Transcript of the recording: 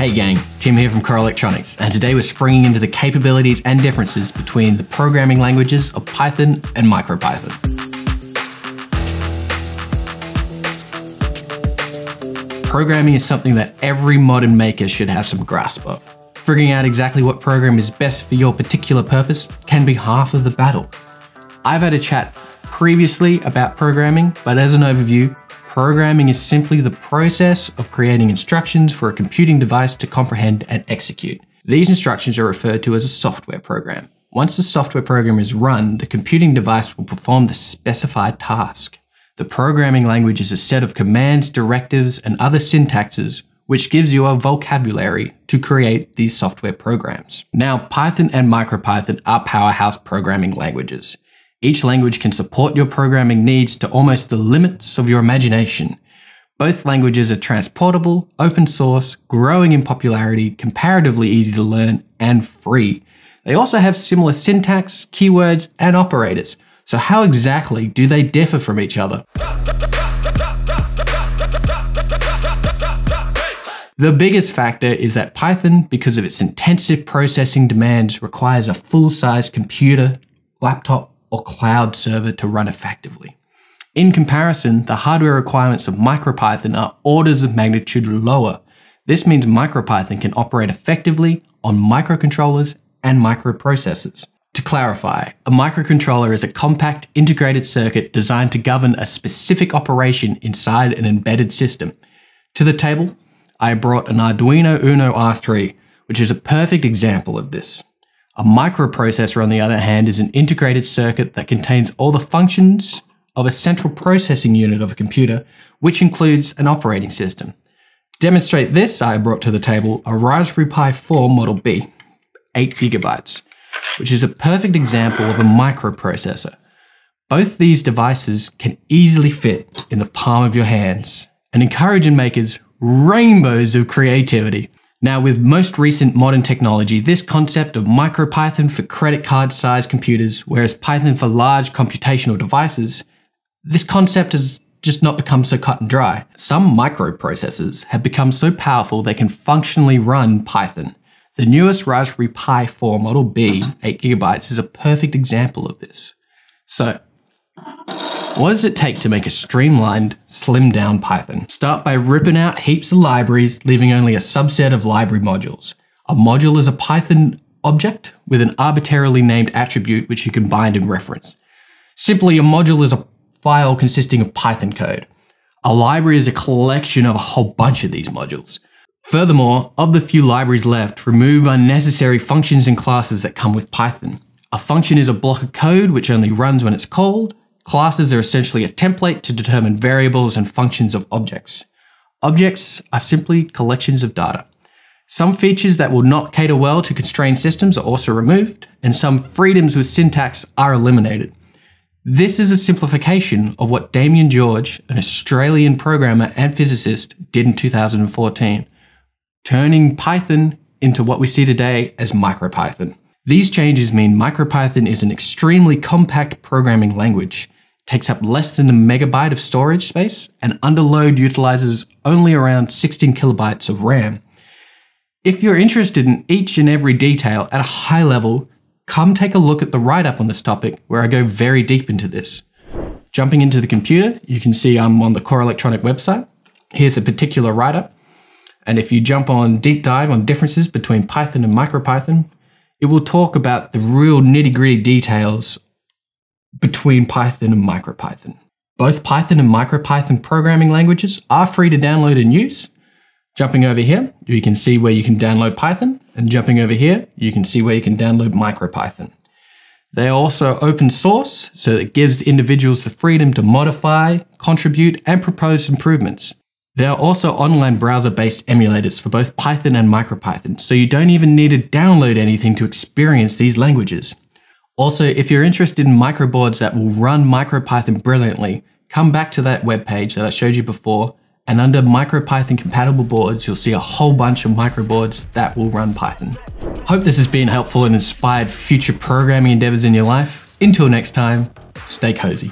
Hey gang, Tim here from Core Electronics, and today we're springing into the capabilities and differences between the programming languages of Python and MicroPython. Programming is something that every modern maker should have some grasp of. Figuring out exactly what program is best for your particular purpose can be half of the battle. I've had a chat previously about programming, but as an overview, programming is simply the process of creating instructions for a computing device to comprehend and execute. These instructions are referred to as a software program. Once the software program is run, the computing device will perform the specified task. The programming language is a set of commands, directives, and other syntaxes which gives you a vocabulary to create these software programs. Now, Python and MicroPython are powerhouse programming languages. Each language can support your programming needs to almost the limits of your imagination. Both languages are transportable, open source, growing in popularity, comparatively easy to learn, and free. They also have similar syntax, keywords, and operators. So how exactly do they differ from each other? The biggest factor is that Python, because of its intensive processing demands, requires a full-size computer, laptop, or cloud server to run effectively. In comparison, the hardware requirements of MicroPython are orders of magnitude lower. This means MicroPython can operate effectively on microcontrollers and microprocessors. To clarify, a microcontroller is a compact integrated circuit designed to govern a specific operation inside an embedded system. To the table, I brought an Arduino Uno R3, which is a perfect example of this. A microprocessor, on the other hand, is an integrated circuit that contains all the functions of a central processing unit of a computer, which includes an operating system. To demonstrate this, I brought to the table a Raspberry Pi 4 Model B, 8 GB, which is a perfect example of a microprocessor. Both these devices can easily fit in the palm of your hands and encourage in makers rainbows of creativity. Now, with most recent modern technology, this concept of MicroPython for credit card sized computers, whereas Python for large computational devices, this concept has just not become so cut and dry. Some microprocessors have become so powerful they can functionally run Python. The newest Raspberry Pi 4 Model B, 8 GB, is a perfect example of this. So, what does it take to make a streamlined, slimmed down Python? Start by ripping out heaps of libraries, leaving only a subset of library modules. A module is a Python object with an arbitrarily named attribute which you can bind and reference. Simply, a module is a file consisting of Python code. A library is a collection of a whole bunch of these modules. Furthermore, of the few libraries left, remove unnecessary functions and classes that come with Python. A function is a block of code which only runs when it's called. Classes are essentially a template to determine variables and functions of objects. Objects are simply collections of data. Some features that will not cater well to constrained systems are also removed, and some freedoms with syntax are eliminated. This is a simplification of what Damien George, an Australian programmer and physicist, did in 2014, turning Python into what we see today as MicroPython. These changes mean MicroPython is an extremely compact programming language, takes up less than a megabyte of storage space, and under load utilizes only around 16 kilobytes of RAM. If you're interested in each and every detail at a high level, come take a look at the write-up on this topic where I go very deep into this. Jumping into the computer, you can see I'm on the Core Electronic website. Here's a particular write-up. And if you jump on deep dive on differences between Python and MicroPython, it will talk about the real nitty-gritty details between Python and MicroPython. Both Python and MicroPython programming languages are free to download and use. Jumping over here, you can see where you can download Python, and jumping over here, you can see where you can download MicroPython. They are also open source, so it gives individuals the freedom to modify, contribute, and propose improvements. There are also online browser-based emulators for both Python and MicroPython, so you don't even need to download anything to experience these languages. Also, if you're interested in microboards that will run MicroPython brilliantly, come back to that webpage that I showed you before, and under MicroPython compatible boards, you'll see a whole bunch of microboards that will run Python. Hope this has been helpful and inspired future programming endeavors in your life. Until next time, stay cozy.